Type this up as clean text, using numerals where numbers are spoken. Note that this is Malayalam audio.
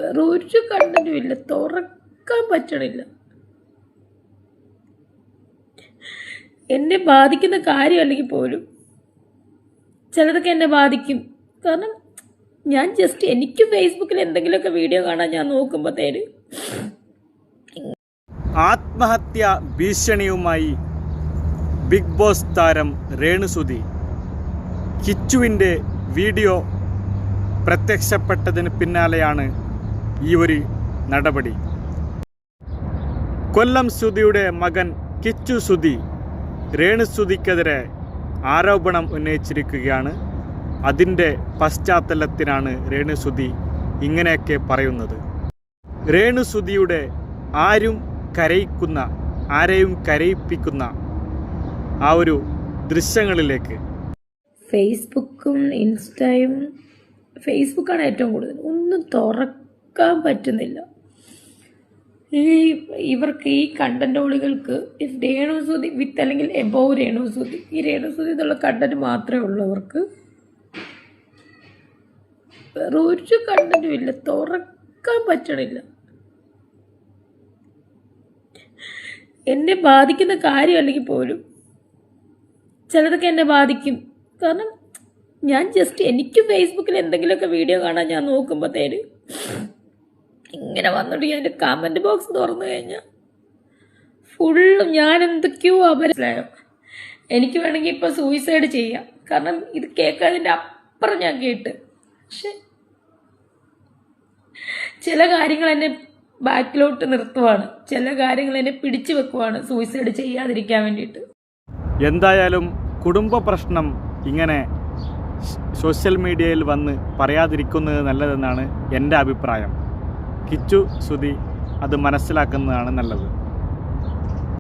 വേറെ ഒരു കണ്ടന്റും ഇല്ല, തുറക്കാൻ പറ്റണില്ല. എന്നെ ബാധിക്കുന്ന കാര്യമല്ലെങ്കിൽ പോലും ചിലതൊക്കെ എന്നെ ബാധിക്കും. കാരണം ഞാൻ ജസ്റ്റ് എനിക്ക് ഫേസ്ബുക്കിൽ എന്തെങ്കിലുമൊക്കെ വീഡിയോ കാണാൻ ഞാൻ നോക്കുമ്പോഴത്തേന് ആത്മഹത്യ ഭീഷണിയുമായി ബിഗ് ബോസ് താരം രേണുസുതി കിച്ചുവിൻ്റെ വീഡിയോ പ്രത്യക്ഷപ്പെട്ടതിന് പിന്നാലെയാണ് ഈ ഒരു നടപടി. കൊല്ലം സുധിയുടെ മകൻ കിച്ചു സുധി രേണുസുതിക്കെതിരെ ആരോപണം ഉന്നയിച്ചിരിക്കുകയാണ്. അതിൻ്റെ പശ്ചാത്തലത്തിലാണ് രേണുസുതി ഇങ്ങനെയൊക്കെ പറയുന്നത്. രേണുസുതിയുടെ ആരെയും കരയിപ്പിക്കുന്ന ആ ഒരു ദൃശ്യങ്ങളിലേക്ക്. ഫേസ്ബുക്കും ഇൻസ്റ്റയും, ഫേസ്ബുക്കാണ് ഏറ്റവും കൂടുതൽ. ഒന്നും തുറക്കാൻ പറ്റുന്നില്ല. ഇവർക്ക് ഈ കണ്ടന്റോളികൾക്ക് രേണുസുതി വിത്ത് അല്ലെങ്കിൽ എബോവ് രേണുസുതി, ഈ രേണുസുതി എന്നുള്ള കണ്ടന്റ് മാത്രമേ ഉള്ളൂ അവർക്ക്. വേറെ ഒരു കണ്ടന്റും ഇല്ല, തുറക്കാൻ പറ്റണില്ല. എന്നെ ബാധിക്കുന്ന കാര്യമല്ലെങ്കിൽ പോലും ചിലതൊക്കെ എന്നെ ബാധിക്കും. കാരണം ഞാൻ ജസ്റ്റ് എനിക്ക് ഫേസ്ബുക്കിൽ എന്തെങ്കിലുമൊക്കെ വീഡിയോ കാണാൻ ഞാൻ നോക്കുമ്പോഴത്തേന് ഇങ്ങനെ വന്നിട്ട് ഞാൻ എൻ്റെ കമൻറ്റ് ബോക്സ് തുറന്നു കഴിഞ്ഞാൽ ഫുള്ളും ഞാൻ എന്തൊക്കെയോ മനസ്സിലായോ. എനിക്ക് വേണമെങ്കിൽ ഇപ്പോൾ സൂയിസൈഡ് ചെയ്യാം. കാരണം ഇത് കേൾക്കാതിൻ്റെ അപ്പുറം ഞാൻ കേട്ട്. പക്ഷെ ചില കാര്യങ്ങൾ എന്നെ ബാക്കിലോട്ട് നിർത്തുവാണ്, ചില കാര്യങ്ങൾ എന്നെ പിടിച്ചു വെക്കുവാണ് സൂയിസൈഡ് ചെയ്യാതിരിക്കാൻ വേണ്ടിയിട്ട്. എന്തായാലും കുടുംബ പ്രശ്നം ഇങ്ങനെ സോഷ്യൽ മീഡിയയിൽ വന്ന് പറയാതിരിക്കുന്നത് നല്ലതെന്നാണ് എൻ്റെ അഭിപ്രായം. കിച്ചു സുധി അത് മനസ്സിലാക്കുന്നതാണ് നല്ലത്.